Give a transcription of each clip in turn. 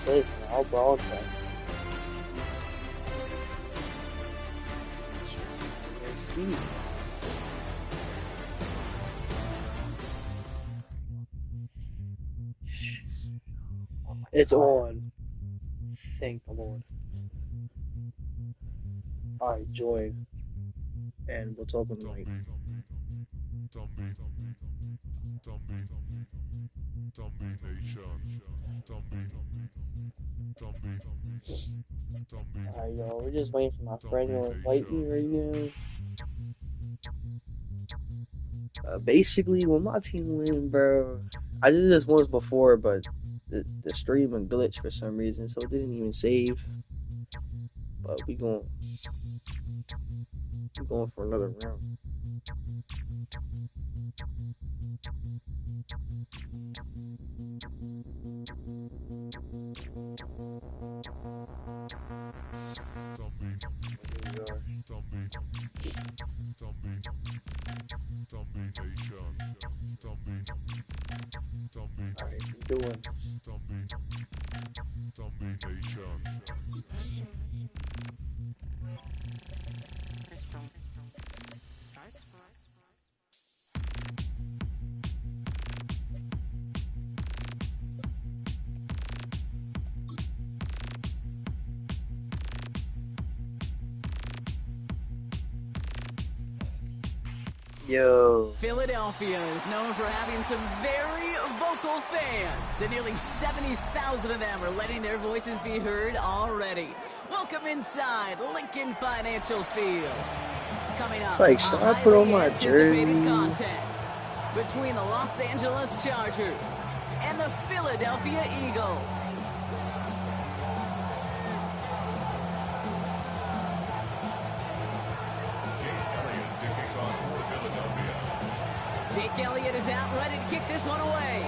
safe, man. I'll broadcast. It's on. Thank the Lord. Alright, join. And we'll talk with Mike. Alright, y'all. We're just waiting for my friend to invite me right now. Basically, when my team win, bro, I did this once before, but the stream and glitch for some reason, so it didn't even save. But we're going for another round. Alright, we're doing this. Yo. Philadelphia is known for having some very vocal fans, and nearly 70,000 of them are letting their voices be heard already. Welcome inside Lincoln Financial Field. Coming up, It's like, should I put on my anticipated jersey? contest between the Los Angeles Chargers and the Philadelphia Eagles. Jake Elliott is out, ready to kick this one away.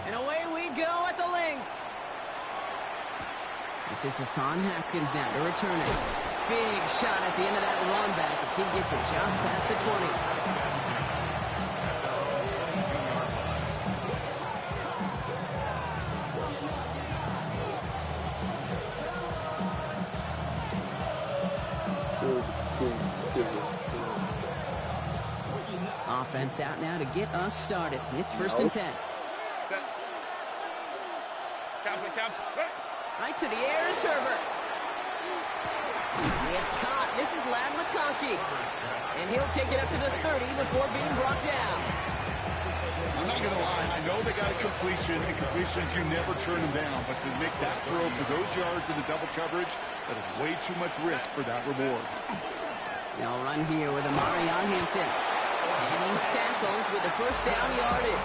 And away we go at the link. This is Hassan Haskins now to return it. Big shot at the end of that run back as he gets it just past the 20. Offense out now to get us started. It's 1st and 10. Right to the air is Herbert. It's caught. This is Ladd McConkey. And he'll take it up to the 30 before being brought down. I'm not going to lie. I know they got a completion, and completions, you never turn them down. But to make that throw for those yards in the double coverage, that is way too much risk for that reward. They'll run here with Amari Hampton. And he's tackled with the first down yardage.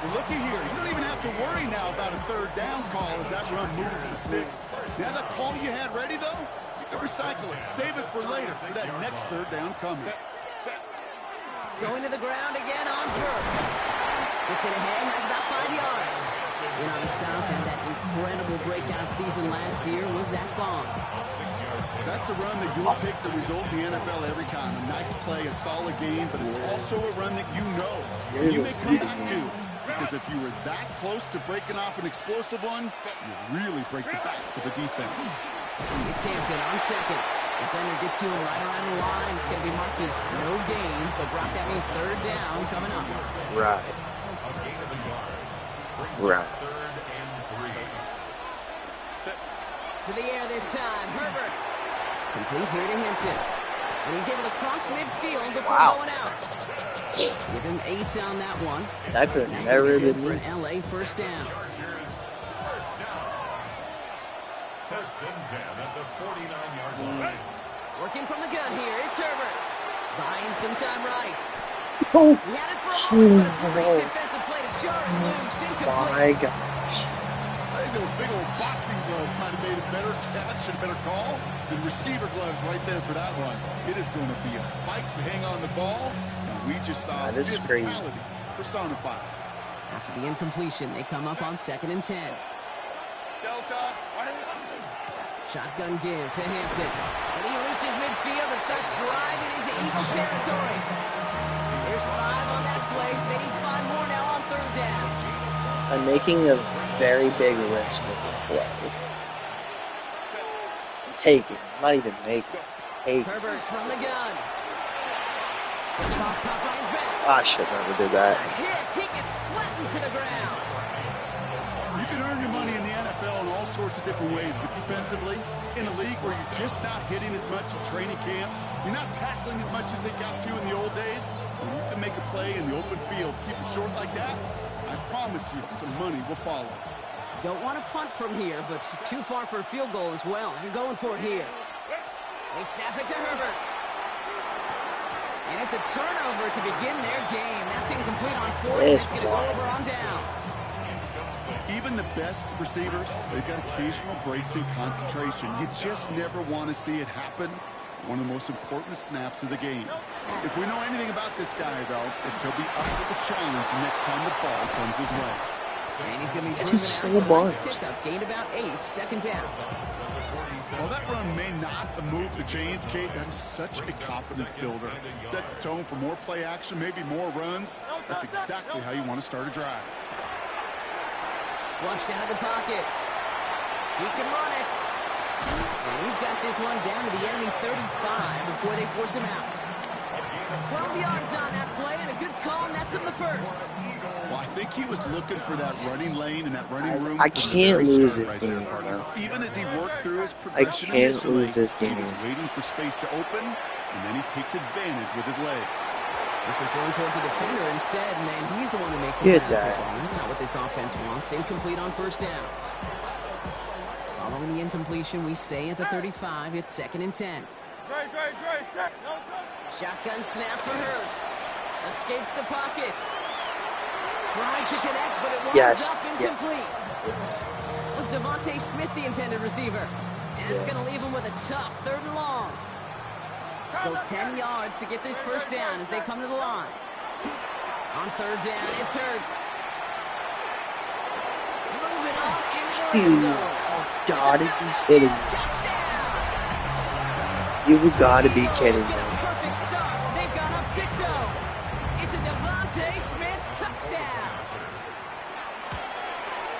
Well, looky here. You don't even have to worry now about a third down call as that run moves the sticks. Now that call you had ready, though, you can recycle it. Save it for later for that next third down coming. Going to the ground again on first. Gets it ahead, has about 5 yards. You know, the South had that incredible breakout season last year with Zach Bond. That's a run that you'll take the result in the NFL every time. A nice play, a solid game, but it's also a run that you know you may come back to. Because if you were that close to breaking off an explosive one, you really break the backs of the defense. It's Hampton on second. Defender gets to him right around the line. It's going to be marked as no gain. So, Brock, that means third down coming up. Right. Right. To the air this time. Herbert. Complete here to Hampton. And he's able to cross midfield before going out. Give him 8 on that one. That could never be been for me. an LA first down. First and 10 at the 49-yard line. Working from the gun here. It's Herbert. Buying some time right. Oh, He had it for a moment, but a great defensive play to jar it loose. Incomplete. my gosh. I think those big old boxing gloves might have made a better catch and a better call than receiver gloves right there for that one. It is going to be a fight to hang on the ball, and we just saw This is crazy. physicality personified. After the incompletion, they come up on 2nd and 10. Shotgun give to Hampton. And he reaches midfield and starts driving into Eagle territory. There's 5 on that play. They need 5 more now on third down. I'm making a very big risk with this play. Take it. Not even make it. Take it. Herbert from the gun. Caught by his back. I should never do that. A hit. He gets flattened to the ground. You can earn your money in the NFL in all sorts of different ways, but defensively, in a league where you're just not hitting as much at training camp, you're not tackling as much as they got to in the old days, when you can make a play in the open field, keep it short like that, I promise you some money will follow. Don't want to punt from here, but too far for a field goal as well. You're going for it here. They snap it to Herbert. And it's a turnover to begin their game. That's incomplete on fourth. It's going to go over on downs. Even the best receivers, they've got occasional breaks in concentration. You just never want to see it happen. One of the most important snaps of the game. If we know anything about this guy, though, it's he'll be up for the challenge next time the ball comes his way. And he's going to be driven out. Nice pickup, gained about 8, second down. While that run may not have moved the chains, Kate, that is such a confidence builder. Sets the tone for more play action, maybe more runs. That's exactly how you want to start a drive. Flushed out of the pocket. He can run it. And he's got this one down to the enemy 35 before they force him out. 12 yards on that play, and a good call nets him the first. Well, I think he was looking for that running lane and that running room. I can't lose this game right now. Even as he worked through his progression, I can't lose this game. He was waiting for space to open, and then he takes advantage with his legs. This is thrown towards a defender instead, and he's the one who makes it. Get that. That's not what this offense wants. Incomplete on first down. Following the incompletion, we stay at the 35. It's 2nd and 10. Shotgun snap for Hurts. Escapes the pocket. Tried to connect, but it winds up incomplete. Yes. Was Devontae Smith the intended receiver? And it's going to leave him with a tough 3rd and long. So 10 yards to get this first down as they come to the line. On 3rd down, it's Hurts. Moving on in the end zone. Oh, God, are you kidding me? You gotta be kidding me. Perfect start. They've gone up 6-0. It's a Devontae Smith touchdown.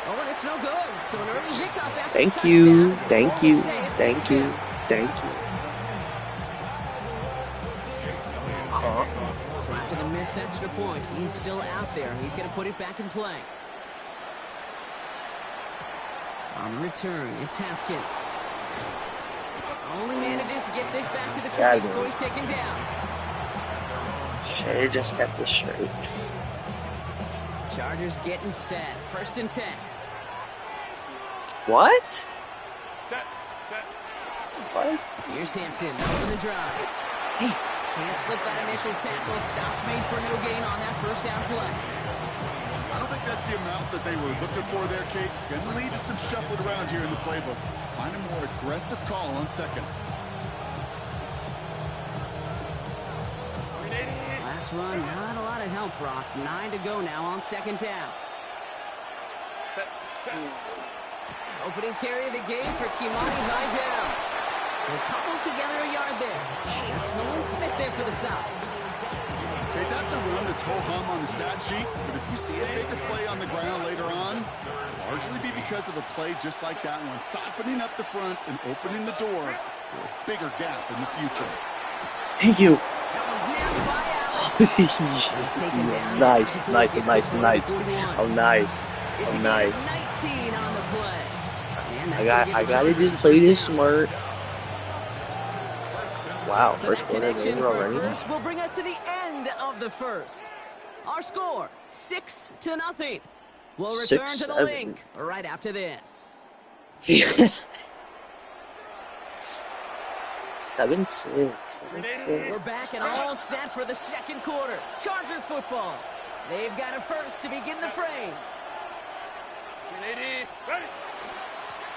Oh, and it's no good. So an early hiccup after Thank the you, touchdown. thank you, thank you, thank you. So after the missed extra point, he's still out there. He's going to put it back in play. On the return, it's Haskins. Only manages to get this back to the 20 before he's taken down. Should have just kept this straight. Chargers getting set. 1st and 10. What? What? Here's Hampton over the drive. Can't slip that initial tackle. Stops made for no gain on that first down play. I don't think that's the amount that they were looking for there, Kate. Can lead to some shuffling around here in the playbook. Find a more aggressive call on 2nd. Last run, not a lot of help, Brock. 9 to go now on 2nd down. Opening carry of the game for Kimani Vidal. They'll couple together a yard there. That's Nolan Smith there for the stop. Hey, that's a run that's ho-hum on the stat sheet, but if you see a bigger play on the ground later on, largely be because of a play just like that one, softening up the front and opening the door for a bigger gap in the future. Thank you. That one's nabbed by Allen. He's taken down. Nice. Oh, nice. It's Oh, nice. 19 on the play. And I that's gotta just play this smart. Wow, So first that quarter connection over for already. first will bring us to the end of the first. Our score, 6-0. We'll return to the 6-7. link right after this. 7-6. We're back and all set for the 2nd quarter. Charger football. They've got a first to begin the frame.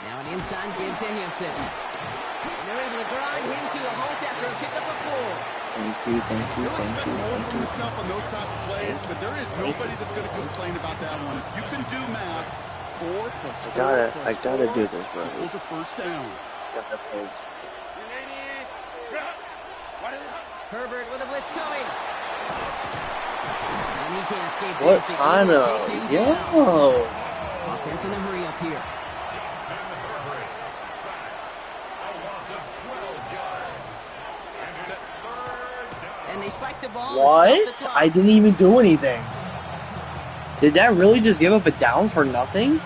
Now an inside give to Hampton. And they're able to grind him to a halt after a pickup of 4. Thank you. He'll expect more from himself on those type of plays, but there is nobody that's going to complain about that one. If you can do math, 4 plus 4 I gotta do this, bro. equals a first down. Gotta play. Herbert with a blitz coming. And he can't escape What this. The kind Eagles of? take him down. Yo. defense in the hurry up here. Justin Herbert sacked. A loss of 12 yards. And it's third down. And they spike the ball. to stop the What? clock. I didn't even do anything. Did that really just give up a down for nothing?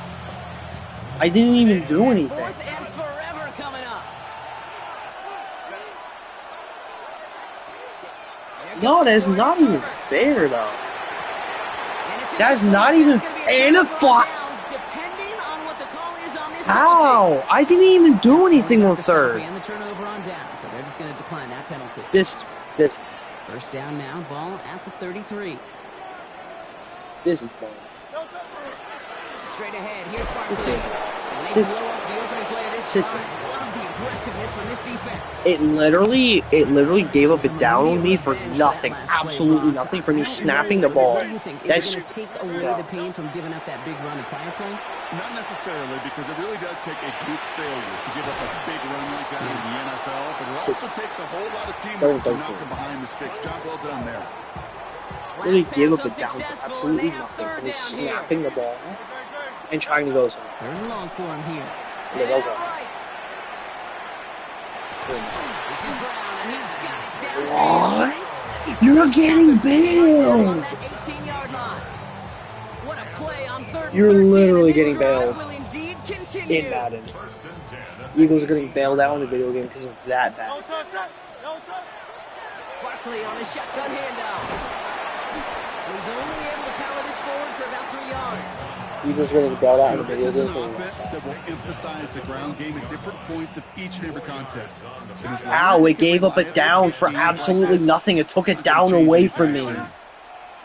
I didn't even do anything. Fourth and forever coming up. No, that's not even fair, though. That's not even... And a fuck... How? I didn't even do anything on third. And the turnover on down, so they're just going to decline that penalty. This... First down now, ball at the 33. This is fun. Straight ahead, here's This Barkley. game. And they Sit- blow up the opening play of this sit drive. there. Love the aggressiveness from this defense. It literally gave up a down on me for nothing. Absolutely nothing for me snapping the ball. What do you think? Is That's... it going to take away the pain from giving up that big run and prior play? Not necessarily, because it really does take a group failure to give up a big run like that in the NFL, but it also takes a whole lot of teamwork to knock them behind the sticks. Job well done there. Really Last gave pass up a down for unsuccessful, absolutely and they have nothing for third me down here. snapping the ball and trying to go somewhere. Third and long for him here. Yeah, And those out are- right. This is Brown, and he's got it down. What? You're getting On bailed. that 18-yard line. What a play on third and You're 13, literally and this getting drive bailed. will indeed continue. In Madden. First and 10 at the Eagles are getting bailed out in the video game because of that bad. Barkley on a shotgun handoff. He's only able to power this forward for about 3 yards. Eagles are getting bailed out in the This video is an game. offense that will emphasize the ground game at different points of each and every contest. And as long Ow, as they it can gave up a reliably down get for gains like absolutely this, nothing. It took it it's not gonna down change away anytime from me. soon.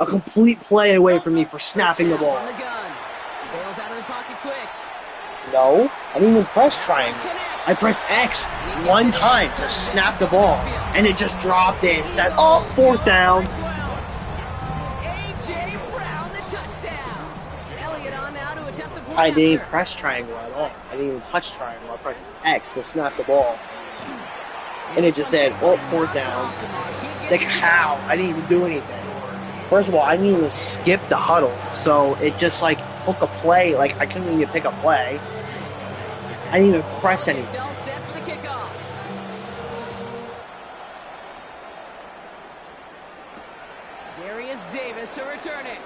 A complete play away from me for snapping the ball. From the gun. Bails out of the pocket quick. No, I didn't even press triangle. Connects. I pressed X one time to snap the ball, and it just dropped in. Said, oh, fourth down. A.J. Brown, the touchdown. Elliott on now to attempt the point I didn't after. press triangle at all. I didn't even touch triangle. I pressed X to snap the ball. And it just said, oh, fourth down. Like, how? I didn't even do anything. First of all, I didn't even skip the huddle. So it just, like, took a play. Like, I couldn't even pick a play. I didn't even press anything. It's all set for the kickoff. Darius Davis to return it.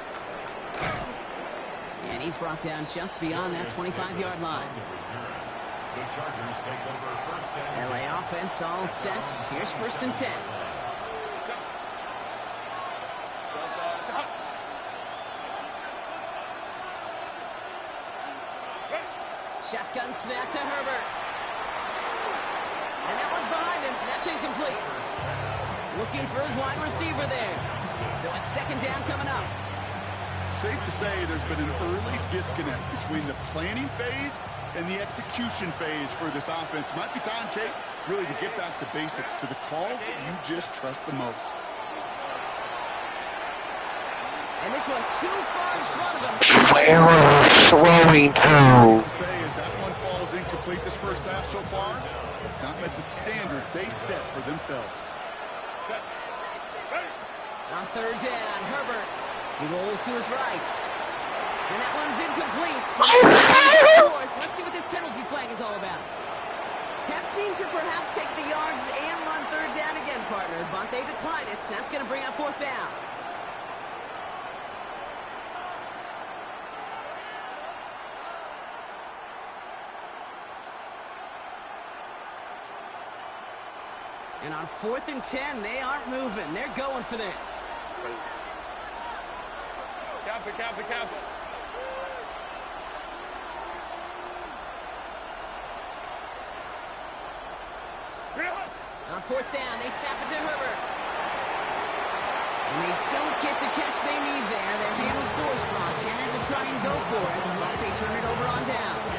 And he's brought down just beyond that 25-yard line. The Chargers take over first and LA offense all set. Here's first and 10. Shotgun snap to Herbert. And that one's behind him. That's incomplete. Looking for his wide receiver there. So it's second down coming up. Safe to say there's been an early disconnect between the planning phase and the execution phase for this offense. Might be time, Kate, really to get back to basics, to the calls you just trust the most. And this one too far in front of him. Where are we throwing Safe to say as that one falls incomplete this first half so far, it's not met the standard they set for themselves. On third down, Herbert. He rolls to his right. And that one's incomplete. Fourth. Let's see what this penalty flag is all about. Tempting to perhaps take the yards and run third down again, partner. But they decline it. So that's going to bring up fourth down. And on 4th and 10, they aren't moving. They're going for this. Cap it. On 4th down, they snap it to Herbert. And they don't get the catch they need there. Their hand was forced, Brock. Had to try and go for it, but they turn it over on downs.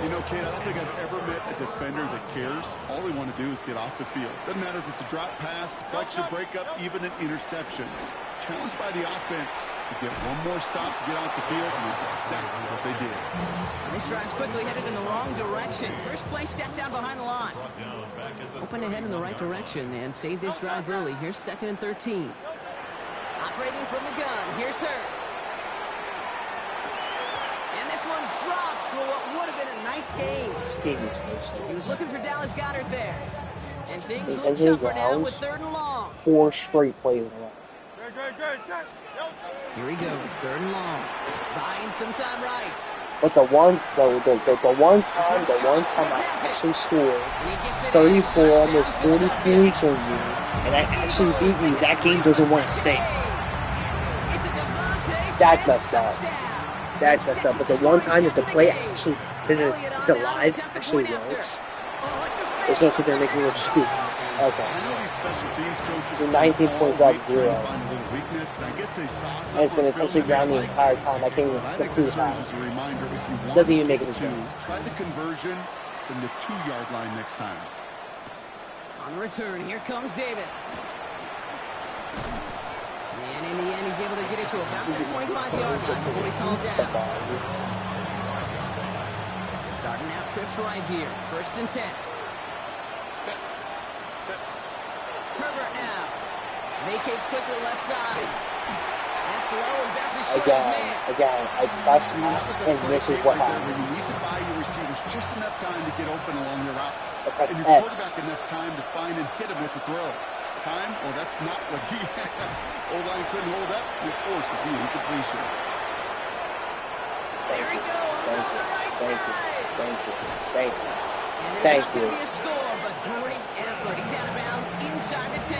You know, Kate, I don't think I've ever met a defender that cares. All they want to do is get off the field. Doesn't matter if it's a drop pass, deflection, breakup, even an interception. Challenged by the offense to get one more stop to get off the field, and that's exactly what they did. And this drive's quickly headed in the wrong direction. First play set down behind the line. brought down back at the Hoping to head in the right direction and save this drive early. Here's 2nd and 13. Operating from the gun. Here's Hurts. And this Nice game. This game is no He was sense. looking for Dallas Goedert there. And things look Intentional tougher now with grounds. 3rd and long. 4 straight plays in a row. Here he goes, 3rd and long. Buying some time right. But the one time I actually scored And he gets it 34, in. almost 40 Touchdown, points on you, and I actually beat me, that game doesn't want to sink. It's a Devontae That's Smith messed up. touchdown. That's messed up. But the one time that the play actually, the live actually works, it's going to sit there and make me look stupid. Okay. I know these special teams coaches You're 19 spend all points up, week trying to 0. find a little weakness, and I guess they saw And it's something going to on film essentially that ground they the liked. entire time. I can't even I think complete this the serves as pass. a reminder if you want Doesn't even to make get any sense. Try the conversion from the 2-yard line next time. On the return, here comes Davis. And in the end, he's able to get it to about the 25-yard line before he's hauled down. Starting out trips right here. 1st and 10. Herbert now. Vacates quickly left side. That's low and bounces short of his man. Again, I press X, and this is what Where you need happens. to buy your receivers just enough time to get open along their routes. I press and your X. quarterback enough time to find and hit him with the throw. Time? Well, that's not what he had. O-line couldn't hold up. It forces the incompletion. There he goes on the right side. Thank you. And there's Thank not going to you. be a score, but great effort. He's out of bounds inside the 10.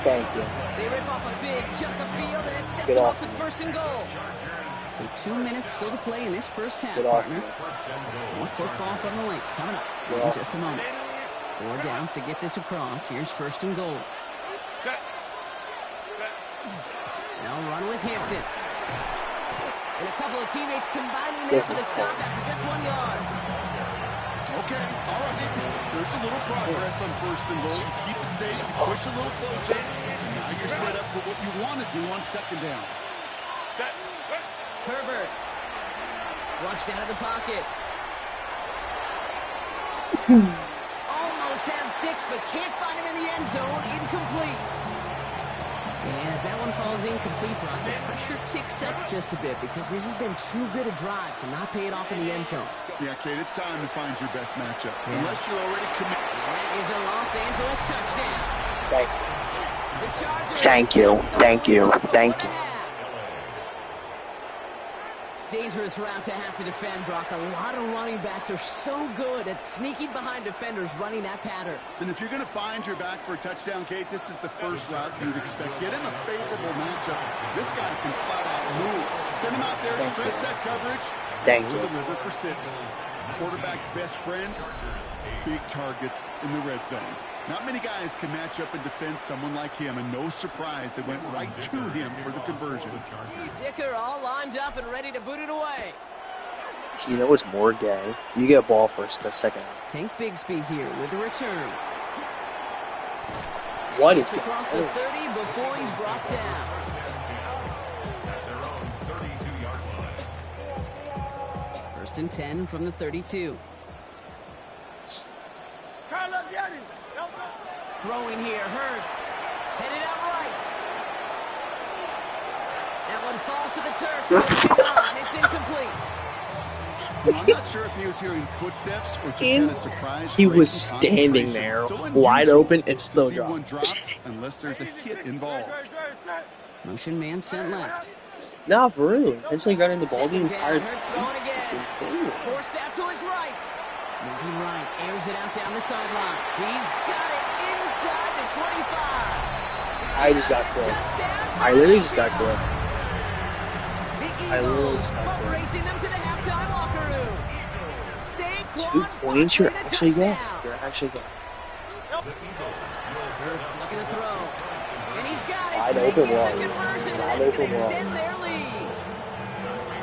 Thank you. They rip off a big chunk of field, and it sets Get them off up with me. 1st and goal. So 2 minutes still to play in this first half, Get off partner. me. More football from the link coming up Get in off just a moment. 4 downs to get this across. Here's 1st and goal. Now run with Hampton. And a couple of teammates combining there for the stop after just 1 yard. Okay, all right. There's a little progress on 1st and goal. You keep it safe, you push a little closer. And now you're set up for what you want to do on 2nd down. Herbert. Flushed out of the pocket. Almost had 6, but can't find him in the end zone. Incomplete. And as that one falls incomplete, Brock, the pressure ticks up just a bit because this has been too good a drive to not pay it off in the end zone. Yeah, Kate, it's time to find your best matchup. Unless you're already committed. And that is a Los Angeles touchdown. The Chargers Thank you. Thank you. Thank you. Dangerous route to have to defend, Brock. A lot of running backs are so good at sneaking behind defenders running that pattern. And if you're going to find your back for a touchdown, Kate, this is the first route you'd expect. Get him a favorable matchup. This guy can flat out move. Send him out there, stress that coverage. Thank to you. deliver for 6. Quarterback's best friend, big targets in the red zone. Not many guys can match up and defend someone like him, and no surprise, they went right to him for the conversion. Dicker all lined up and ready to boot it away. You know what's more gay? You get a ball first, a second. Tank Bigsby here with the return. What Gets is across the 30 before he's brought down. At their own 32-yard line. 1st and 10 from the 32. Throwing here, Hurts. Headed out right. That one falls to the turf. It's incomplete. I'm not sure if he was hearing footsteps or just had a surprise. He was break in standing concentration. there, So wide unusual open, and to still see one dropped. dropped unless there's a hit involved. Motion man sent left. Nah, for real. Intentionally got in the ball the Second down, entire Hurts throwing It's again. insane. Forced out to his right. Moving right, airs it out down the sideline. He's got it inside the 25. I just got killed. Touchdown. I literally just got killed. The I literally Eagles just got boat killed. racing them to the halftime locker room. 2 Saquon points, you're Barkley, the actually good. touchdown. You're actually good. Hurts looking to throw. And he's got it. Wide They open get wall. the conversion, and Wide that's going open to wall. extend their lead.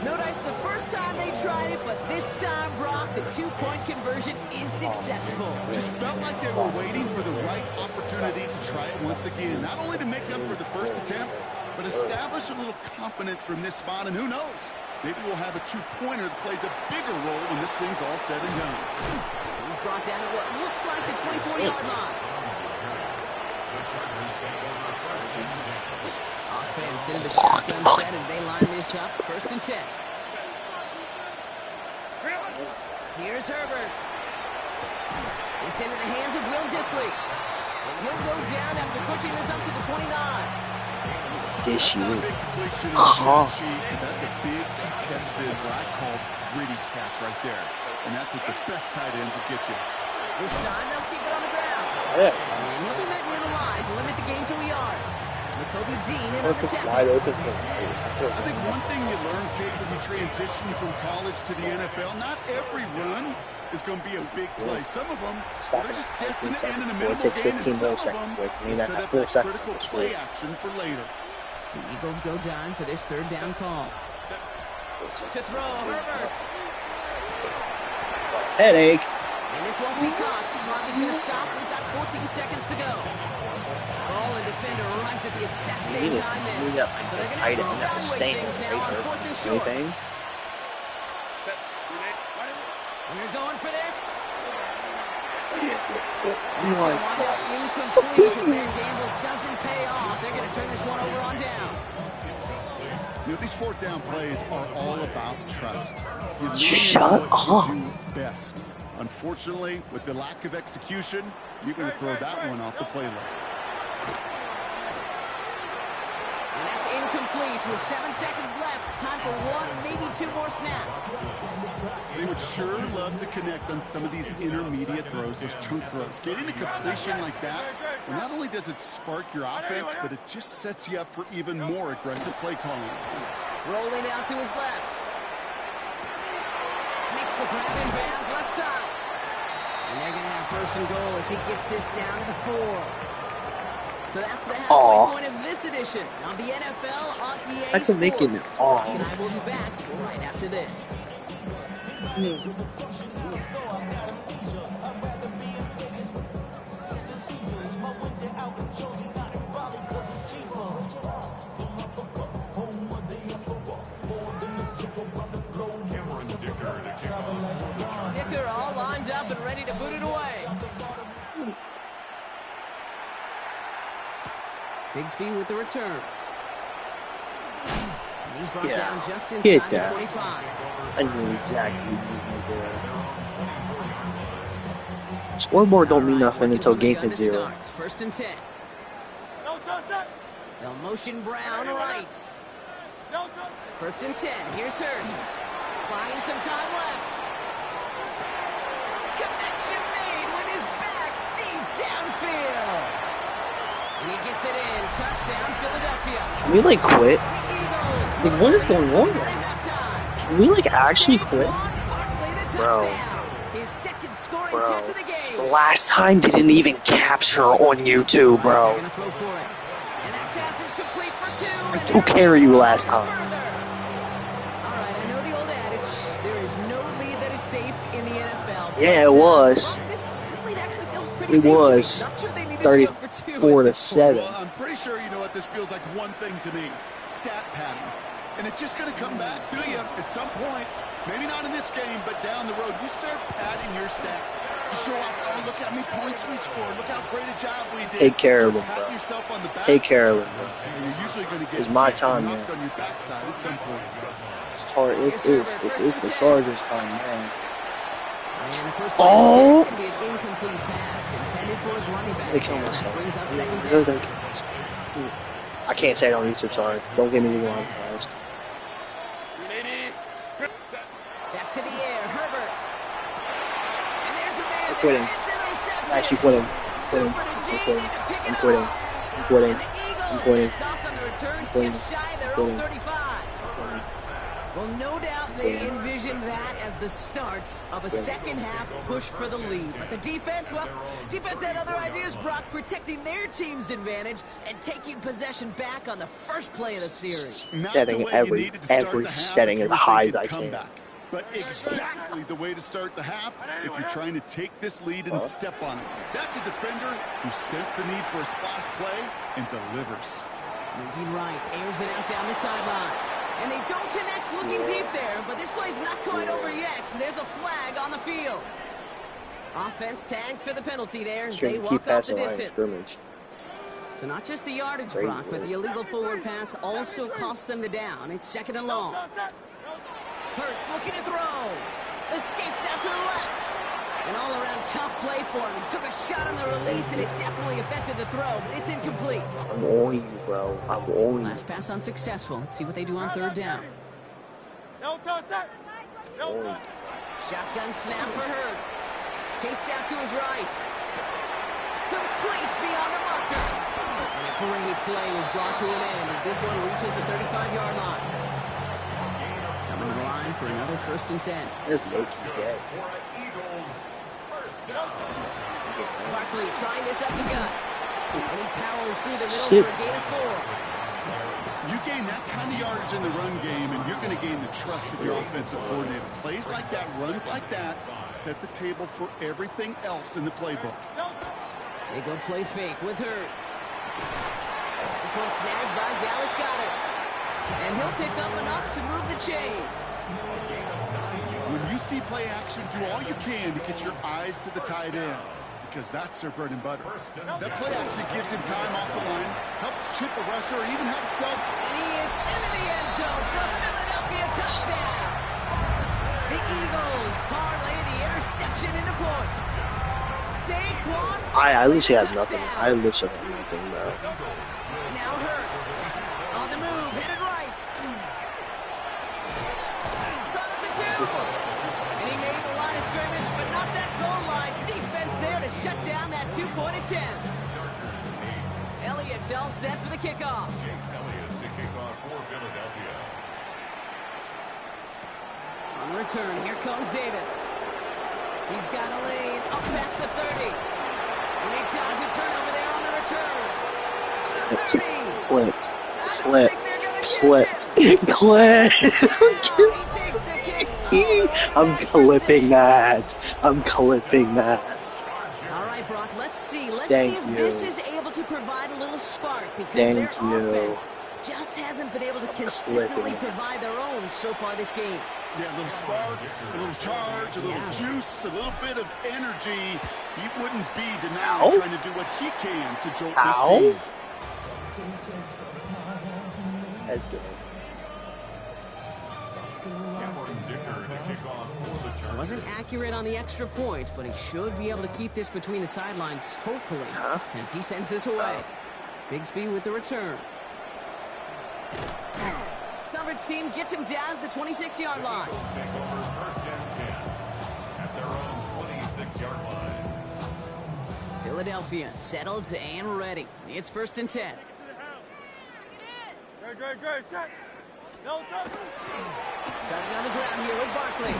Notice the first time they tried it, but this time, Brock, the 2-point conversion is successful. Just felt like they were waiting for the right opportunity to try it once again. Not only to make up for the first attempt, but establish a little confidence from this spot. And who knows, maybe we'll have a 2-pointer that plays a bigger role when this thing's all said and done. He's brought down at what looks like the 24-yard line. Offense into the shotgun set as they line this up. 1st and 10. Here's Herbert. It's into the hands of Will Dissly. And he'll go down after pushing this up to the 29. That's not a big completion on the stat sheet, but that's a big contested, what I call gritty catch right there. And that's what the best tight ends will get you. This time they'll keep it on the ground. Yeah. And he'll be met near the line to limit the gain to a yard. Jacoby Dean in on the Perfect tackle. wide open to I think one thing you learn, Kate, as you transition from college to the NFL, not every run is going to be a big play. Some of them are just destined to end in a minimal It takes gain, and 15 some more of seconds. them Wait, I mean, will that set up 4 that seconds critical on the play screen. action for later. The Eagles go down for this third down call. To throw, Herbert. Headache. And this won't be caught. Clock is going to stop. We've got 14 seconds to go. Ball and defender right at the exact You same need time to there. move that like So the they're going to tight have to end that was evaluate staying things now right on there. 4th and short. Anything? We're going for this. You Wind like up incomplete as their gamble doesn't pay off. They're going to turn this one over on downs. You know, these fourth down plays are all about trust. You lean Shut into what up. you do best. Unfortunately, with the lack of execution, you're going to throw that one off the playlist. And that's incomplete with 7 seconds left. Time for one, maybe 2 more snaps. They would sure love to connect on some of these intermediate throws, those chunk throws. Getting a completion like that, well, not only does it spark your offense, but it just sets you up for even more aggressive play calling. Rolling out to his left. Makes the grab in bounds left side. And they're going to have first and goal as he gets this down to the 4. So that's the halfway point of this edition of the NFL on EA I can make it Sports. aw. Rock and I will be back right after this. Dicker all lined up and ready to boot it away. Bigsby with the return. And he's brought down just Hit inside the that. 25. I knew exactly what you were. Scoreboard don't mean nothing until game hits 0. First and 10. They'll motion Brown right. First and 10. Here's Hurts. Buying some time left. Connection made with his back deep downfield. And he gets it in. Touchdown, Philadelphia. Can we like quit? The Eagles. Like, what is going on at here? halftime. Can we like actually quit? Saquon Barkley, the Bro. touchdown. His second scoring Bro. catch of the game. Last time they didn't even capture on YouTube, They're bro. gonna throw for it. And that pass is complete for 2. I and took they're care of you gonna last go time. further. All right, I know the old adage, there is no lead that is safe in the NFL. Yeah, but, it was. This lead actually feels pretty It safe to me. was. Not sure they needed to go for 2 34 at to this point. 7. Well, I'm pretty sure you know what this feels like one thing to me. Stat padding. And it's just going to come back to you at some point. Maybe not in this game, but down the road. You start padding your stats to show off, oh, look how many points we scored. Look how great a job we did. Take care of him, Pat bro. yourself on the back. Take care of him, bro. And you're usually going to get It's my time, knocked man. on your backside at some point. It's the Chargers time, man. And the first Oh! play of the series is going to be an incomplete pass intended for his running back. They killed myself. Brings up second They're down. gonna kill myself. I can't say it on YouTube, sorry. Don't get me demonetized. Back to the air, Herbert. And there's a man I'm quitting. there. It's intercepted. I'm actually quitting. Cooper to Gene to pick it I'm quitting. up. I'm quitting. And the Eagles I'm quitting. stopped on the return quitting. just shy of their I'm own quitting. 35. Well, no doubt they envisioned that as the start of a second half push for the lead. But the defense, well, defense had other ideas, Brock, protecting their team's advantage and taking possession back on the first play of the series. Not Setting the way every- you needed to start every the half setting if you as were high thinking as I can. comeback. But exactly the way to start the half if you're trying to take this lead and step on it. That's a defender who sensed the need for a splash play and delivers. Moving right, airs it out down the sideline. And they don't connect looking deep there, but this play's not quite over yet. There's a flag on the field. Offense tagged for the penalty there as they Keep walk off the passing line of distance. scrimmage. So not just the yardage, Great Brock, but the illegal forward pass also cost them the down. It's second and long. Hurts looking to throw. Escapes out to the An all-around tough play for him. He took a shot on the release, and it definitely affected the throw. It's incomplete. I'm on you, bro. I'm on you. Last pass unsuccessful. Let's see what they do on third down. No touch, sir. No touch. Shotgun snap for Hurts. Chased out to his right. Complete beyond the marker. And a great play is brought to an end as this one reaches the 35-yard line. Coming to the line for another 1st and 10. There's Loki dead. Barkley trying this up the gut. And he powers through the middle Shit. for a gain of 4. You gain that kind of yardage in the run game, and you're going to gain the trust of your offensive coordinator. Plays like that, runs like that, set the table for everything else in the playbook. They go play fake with Hurts. This one snagged by Dallas Goedert. And he'll pick up enough to move the chains. When you see play action, do all you can to get your eyes to the tight end, because that's their bread and butter. That play action gives him time off the line, helps chip a rusher, or even helps self. And he is into the end zone for a Philadelphia touchdown. The Eagles parlay the interception into points. Saquon. I literally had touchdown. nothing. I literally had nothing, bro. Now Hurts. On the move, headed right. Caught at the 2. And he made the line of scrimmage, but not that goal line. Defense there to shut down that 2-point attempt. Elliott's all set for the kickoff. Jake Elliott to kick off for Philadelphia. On the return, here comes Davis. He's got a lane up past the 30. And they dodge a turnover there on the return. The 30. Slipped. I Slipped. don't think they're gonna Slipped. catch it. Clip. Oh, he takes the kick. I'm clipping that. I'm clipping that. All right, Brock, let's see. Let's Thank see if you. this is able to provide a little spark because Thank their you. offense just hasn't been able to consistently clipping. provide their own so far this game. Yeah, a little spark, a little charge, a little Yeah. juice, a little bit of energy. He wouldn't be denied Ow. trying to do what he can to jolt Ow. this team. That's good. Cameron Dicker to kick off for the Chargers. Wasn't accurate on the extra point, but he should be able to keep this between the sidelines, hopefully, Huh? as he sends this away. Bigsby with the return. Coverage team gets him down at the 26-yard line. Eagles take over 1st and 10 at their own 26-yard line. Philadelphia settled and ready. It's 1st and 10. Great. Set. No touch. Starting on the ground here with Barkley.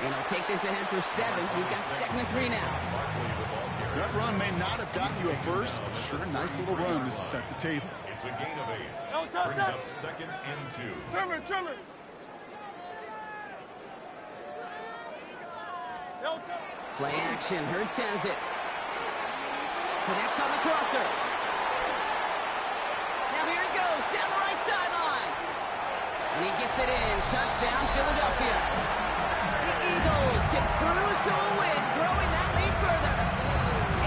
And he'll take this ahead for 7. We've got 2nd and 3 now. Barkley the ball carrier. That run may not have gotten you a first, but sure, a nice little run to set the table. It's a gain of 8. No touch. Brings up 2nd and 2. Trim it. No touch. Play action. Hurts has it. Connects on the crosser. Now here he goes down the right sideline. And he gets it in. Touchdown, Philadelphia. The Eagles can cruise to a win, growing that lead further.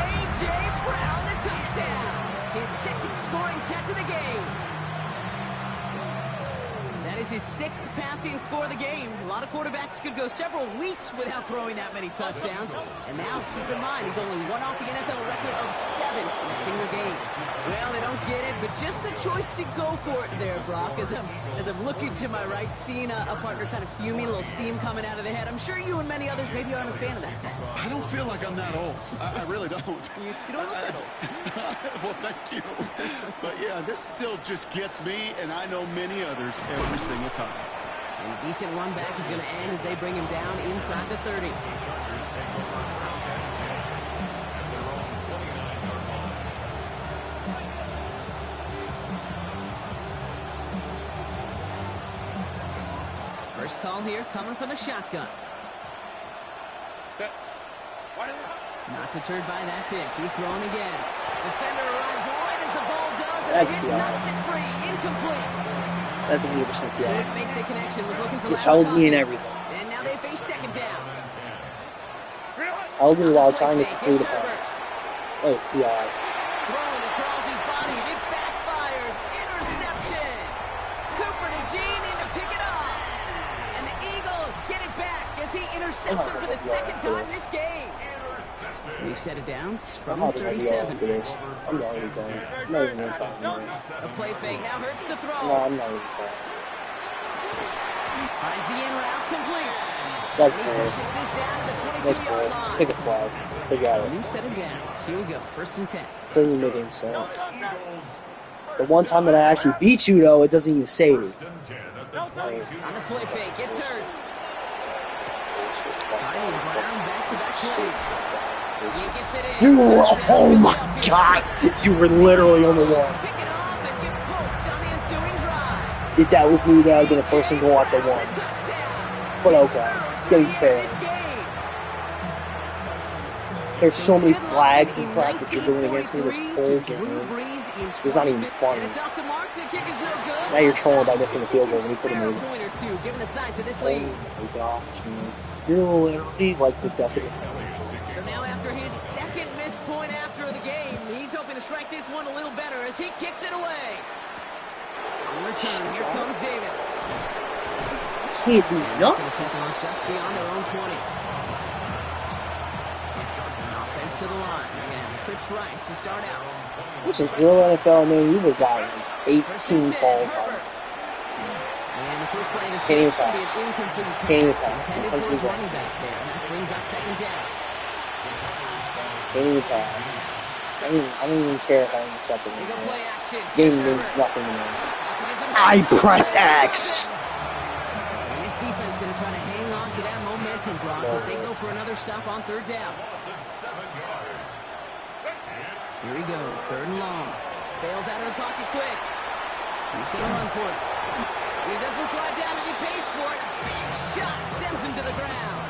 A.J. Brown, the touchdown. His 2nd scoring catch of the game. That is his 6th passing score of the game. A lot of quarterbacks could go several weeks without throwing that many touchdowns. And now, keep in mind, he's only one off the NFL record of 7 in a single game. Well, they don't get it, but just the choice to go for it there, Brock. As I'm looking to my right, seeing a partner kind of fuming, a little steam coming out of the head. I'm sure you and many others maybe aren't a fan of that. I don't feel like I'm that old. I really don't. You don't look that old. Well, thank you. But yeah, this still just gets me, and I know many others every single time. And a decent run back is going to end as they bring him down inside the 30. The Chargers take over 1st and 10 at their own 29-yard line. First call here coming from the shotgun. Set. Wide Not deterred by that pick. He's throwing again. Defender arrives right as the ball does, and That's the hit beyond. knocks it free. Incomplete. That's 100% Couldn't yeah. make the connection. Was looking for You Lavin held me and Coffey. everything. And now they face 2nd down. Held me while Play trying to fake. complete It's a Herbert. pass. Oh, yeah. Throwing across his body. It backfires. Interception. Cooper to Gene in to pick it up. And the Eagles get it back as he interception for the second time this game. We've set it downs from I'm probably gonna be all for 37. this. I'm already done. I'm not even gonna try anymore. A play fake now hurts the throw. No, I'm not even trying. Finds the in route complete. That's He cool. pushes this down to the That's 22-yard cool. line. Pick a flag. They got it. New set of downs. Here we go. First and 10. Doesn't make any sense. The one time that I actually beat you, though, it doesn't even save. On the play fake, it's Hurts. Finding Brown back-to-back plays. He gets it in. You were, oh my god! You were literally on the wall. Pick it off and get pokes on the ensuing drive. If that was me, that would have been a first and goal at the one. Touchdown. But okay, getting fair. This game. There's so many flags and crap that you're doing against me this whole game. It's not even funny. And it's off the mark. The kick is no good. Now you're trolling by missing the field goal when you could have made it. Point or two, given the size of this Oh lead. my gosh, man. You're literally like the definition. So now after his second missed point after the game, he's hoping to strike this one a little better as he kicks it away. On return, here comes Davis. Can't do That's going to nothing. set them up just beyond their own 20. Offense to the line. Again, trips right to start out. Which is real NFL, man. You would got like First and 18 10, balls. Herbert. And the first play in the Can't even series will be pass. an incomplete Can't even pass pass. intended Sometimes for we his go. running back there. And that brings up second down. Can't even pass. I don't even care if I intercept it. They go play action. Game Here's means Herbert. nothing to me. Pocket is in I motion. press X. And this defense going to try to hang on to that momentum, Brock, as they go for another stop on third down. Here he goes, third and long. Bails out of the pocket quick. He's going to run for it. He doesn't slide down and he pays for it. A big shot sends him to the ground.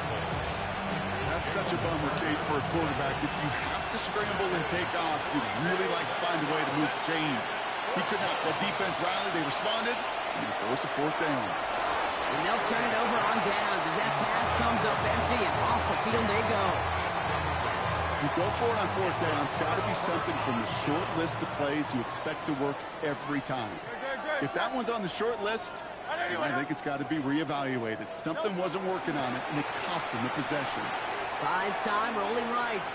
That's such a bummer, Kate, for a quarterback. If you have to scramble and take off, you'd really like to find a way to move the chains. He could not. The defense rallied, they responded, and he forced a fourth down. And they'll turn it over on downs as that pass comes up empty and off the field they go. You go for it on fourth down. It's got to be something from the short list of plays you expect to work every time. If that one's on the short list, I think it's got to be reevaluated. Something wasn't working on it, and it cost them the possession. Buys time, rolling right.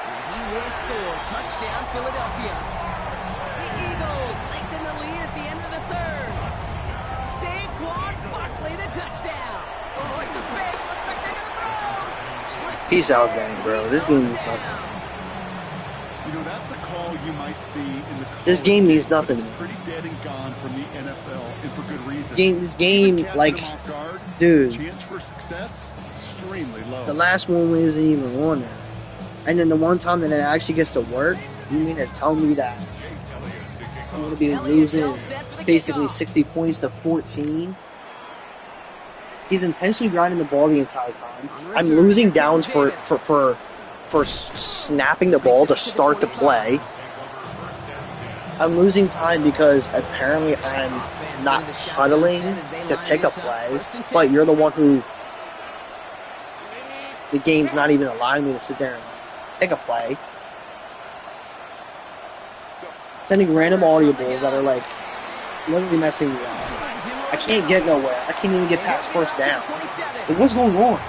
And he will score. Touchdown, Philadelphia. The Eagles lengthen the lead at the end of the third. Saquon Barkley, the touchdown. Oh, it's a fake. Looks like they're going to throw. Peace out, gang, bro. This game means nothing. You know, that's a call you might see in the This game means nothing to It's me. pretty dead and gone from the NFL, and for good reason. This game, Even catching like, them off guard, dude. chance for success extremely low. The last one isn't even on there. And then the one time that it actually gets to work, you mean to tell me that I'm going to be losing basically 60 points to 14? He's intentionally grinding the ball the entire time. I'm losing downs for snapping the ball to start the play. I'm losing time because apparently I'm not huddling to pick a play, but you're the one who the game's not even allowing me to sit there and pick a play. Sending random audibles that are like literally messing me up. I can't get nowhere. I can't even get past first down. Like, what's going on?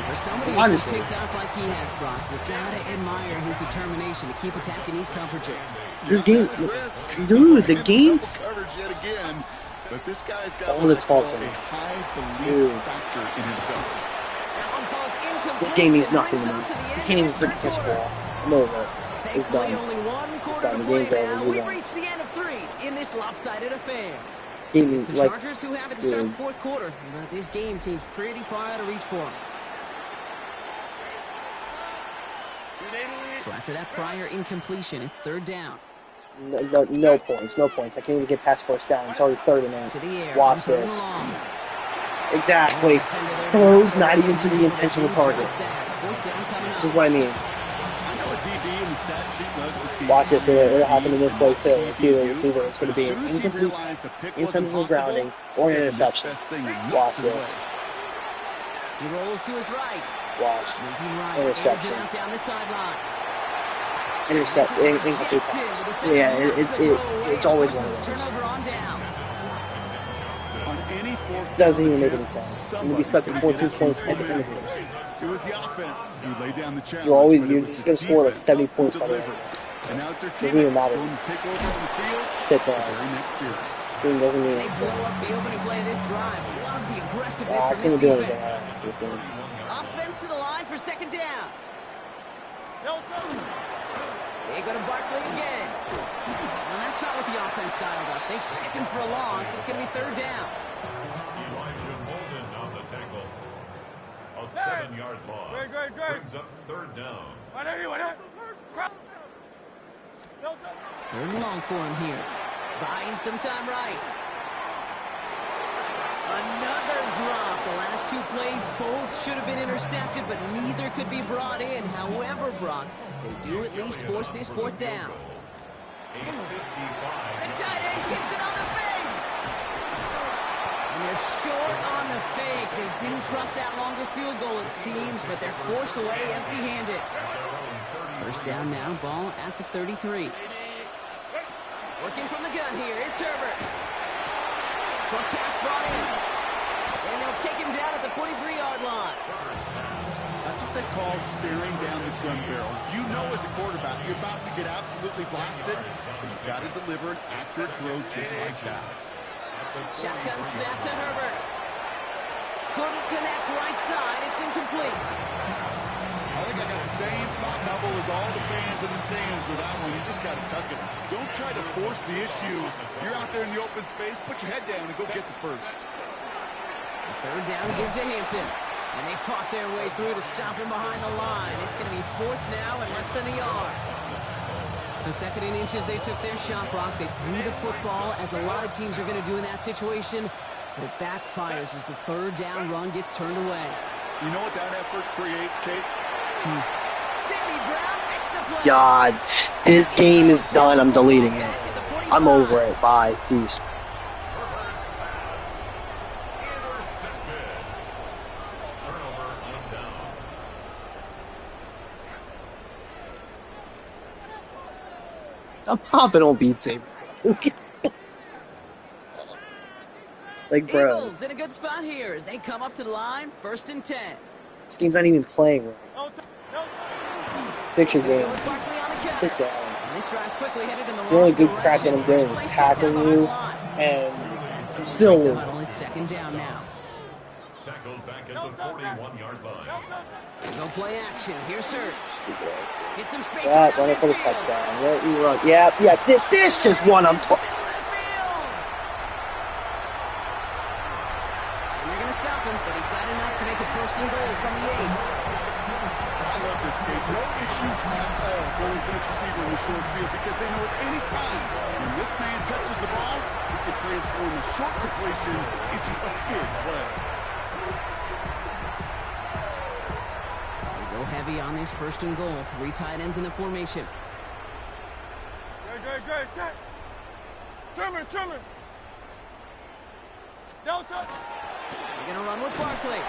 For somebody who's Honestly. kicked off like he has, Brock, you gotta admire his determination to keep attacking these coverages. This game, There's risk. dude, the game. Double coverage yet again, but this guy's got All what the I call talking. a high belief Dude. factor in himself. That one falls incomplete. This game means It nothing brings to me. us to the You end can't even of this freaking third catch the quarter. ball. I'm over it. It's Thankfully, done. only one quarter done. to The play game's over. now. Move We've on. reached the end of 3 in this lopsided affair. Game It's is the like, Chargers who have it to start dude. the fourth quarter, but this game seems pretty far out of reach for them. So after that prior incompletion, it's third down. no points. No points. I can't even get past first down. It's already third and To the air. in. Watch third and this. long. Exactly. Throws not even to the intentional target. Fourth down coming This up. is what I mean. I know a DB in the stat sheet loves to see. Watch this. It'll happen in this play too. It's either it's going to be As an soon as he incomplete, realized a pick wasn't intentional possible, grounding, or an he does the interception. next best thing and Watch knocks it this. away. He rolls to his right. Watch. Moving right. Interception. Airs it out down the sideline. Incomplete pass. Yeah, it's always one of those. Turnover on downs. On any fourth Doesn't down even make any attempt, sense. You're gonna be stuck at 14 points at the end of it. It was the offense who laid down the challenge. You're just gonna score like 70 points by the end of this. And now it's their Doesn't even teammates matter. going to take over on the field. Sit Very down. next series. Doesn't They even. blow up the opening play of this drive. Love the aggressiveness I from this couldn't do anything. defense. This game. Offense to the line for second down. No touch. They go to Barkley again. Well, that's not what the offense dialed up. They stick him for a loss. It's going to be third down. Elijah Molden on the tackle. A 7-yard loss. Great. Brings up third down. No touch. Third and long for him here. Buying some time right. Another drop. The last two plays both should have been intercepted, but neither could be brought in. However, Brock, they do at least force this fourth down. 8:55. The tight end gets it on the fake. And they're short on the fake. They didn't trust that longer field goal, it seems, but they're forced away empty-handed. First down now, ball at the 33. Working from the gun here, it's Herbert. Short pass brought in. And they'll take him down at the 43-yard line. That's what they call staring down the gun barrel. You know as a quarterback, you're about to get absolutely blasted, but you've got to deliver an accurate throw just like that. Shotgun snap to Herbert. Couldn't connect right side. It's incomplete. I think I got the same thought bubble as all the fans in the stands with that one. You just got to tuck it. Don't try to force the issue. You're out there in the open space. Put your head down and go get the first. Third down, give to Hampton. And they fought their way through to stop him behind the line. It's going to be fourth now and less than a yard. So second and inches, they took their shot, Brock. They threw the football, as a lot of teams are going to do in that situation. But it backfires as the third down run gets turned away. You know what that effort creates, Kate? Sidney Brown makes the play. God, this game is done. I'm deleting it. I'm over it. Bye. Peace. Turnover on downs. I'm hopping on Beat Saber. Like, bro, Eagles in a good spot here as they come up to the line. First and 10. this game's not even playing right. No touch. No touch. Picture They go game. with Barkley on the counter. Sit down. And this drive's quickly headed in the It's the only wrong good crap that I'm doing is tackling you and still lose. Huddle, it's second down now. Tackled back at the 41-yard line. No play action. Here's Hurts. Get some space. Yeah, around run it for the midfield. touchdown. Let me run. Yeah. This just one. I'm. Middle of the field. And they're going to stop him, but he got enough to make a first and goal from the 8. I love this, Kate. No issues at all going to this receiver in the short field because they know at any time when this man touches the ball, he can transform a short completion into a big play. They go heavy on this first and goal. 3 tight ends in the formation. Great. Set. Trimmer. No touch. They're going to run with Barkley.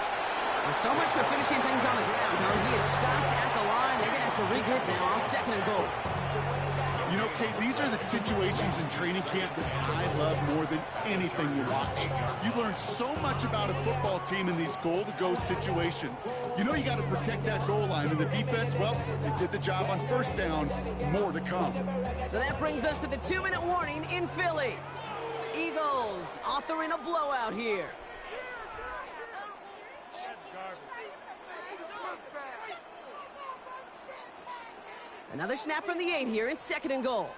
Well, so much for finishing things on the ground. Now he is stopped at the line. They're going to have to regroup now on second and goal. You know, Kate, these are the situations in training camp that I love more than anything to watch. You learn so much about a football team in these goal-to-go situations. You know you got to protect that goal line, and the defense, well, they did the job on first down. More to come. So that brings us to the 2-minute warning in Philly. Eagles authoring a blowout here. Another snap from the 8 here. It's second and goal.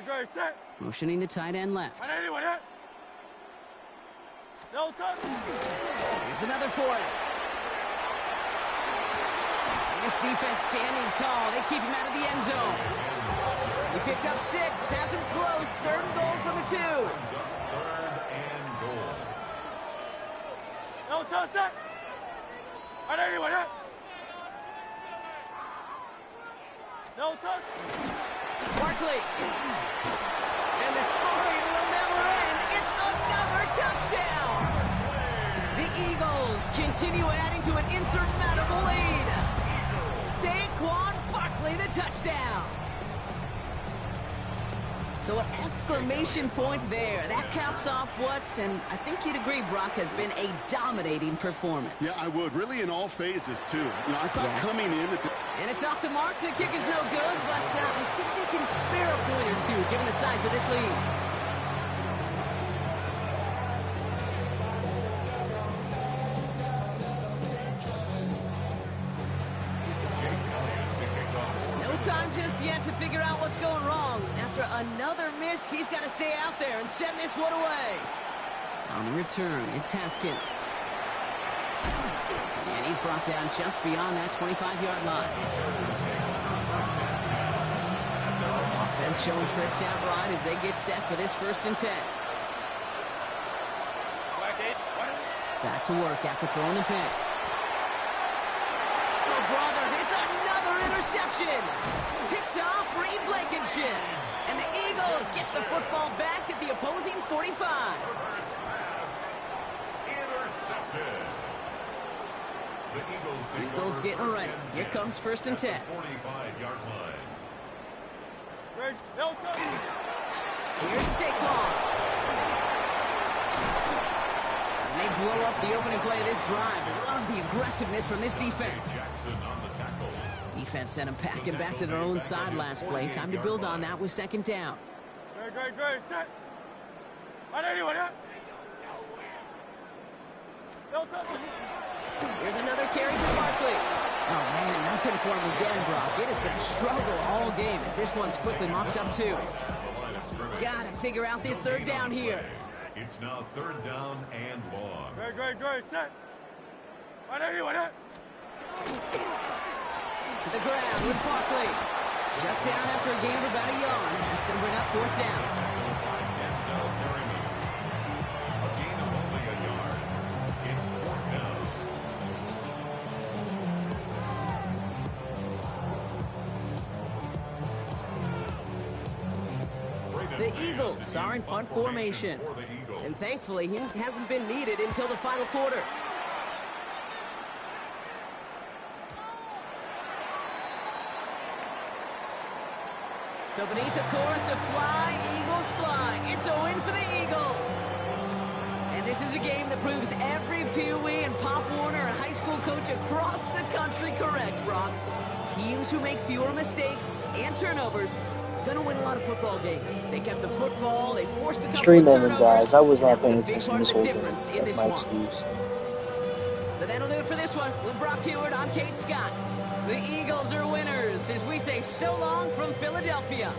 Great. Set. Motioning the tight end left. No touch. Here's another for it. And this defense standing tall. They keep him out of the end zone. He picked up 6. Has him close. Third and goal from the 2. Third and goal. No touch. Set. No touch. Barkley. And the scoring will never end. It's another touchdown. The Eagles continue adding to an insurmountable lead. Saquon Barkley, the touchdown. So an exclamation point there. That caps off what, and I think you'd agree, Brock, has been a dominating performance. Yeah, I would. Really in all phases, too. I thought coming in at the... And it's off the mark. The kick is no good, but I think they can spare a point or two, given the size of this lead. Time just yet to figure out what's going wrong. After another miss, he's got to stay out there and send this one away. On the return, it's Haskins. And he's brought down just beyond that 25-yard line. Offense showing trips out right as they get set for this 1st and 10. Back to work after throwing the pick. Oh, brother, it's another interception. Picked off Reed Blankenship. And the Eagles get the football back at the opposing 45. Intercepted. The Eagles getting ready. Here comes 1st and 10. 45-yard line. Here's Saquon. And they blow up the opening play of this drive. Love the aggressiveness from this defense. Jackson on the tackle. Defense sent them packing back to their own side last play. Time to build on that with 2nd down. Great, set. On anyone, yeah? Here's another carry for Barkley. Oh, man, nothing for him again, Brock. It has been a struggle all game as this one's quickly mopped up, too. Got to figure out this 3rd down here. It's now 3rd down and long. Great, set. On anyone, yeah? To the ground with Barkley. Shut down after a gain of about a yard. That's going to bring up 4th down. Denzel Perryman. A gain of only a yard. It's 4th down. The Eagles are in punt formation. And thankfully, he hasn't been needed until the final quarter. So beneath the chorus of Fly, Eagles Fly, it's a win for the Eagles. And this is a game that proves every Pee Wee and Pop Warner and high school coach across the country correct, Brock. Teams who make fewer mistakes and turnovers gonna win a lot of football games. They kept the football, they forced a couple Extreme of moment, turnovers. guys. I was not That paying a big attention part this of the whole game. difference in That's this my one. excuse. So that'll do it for this one. With Brock Heward, I'm Kate Scott. The Eagles are winners as we say so long from Philadelphia.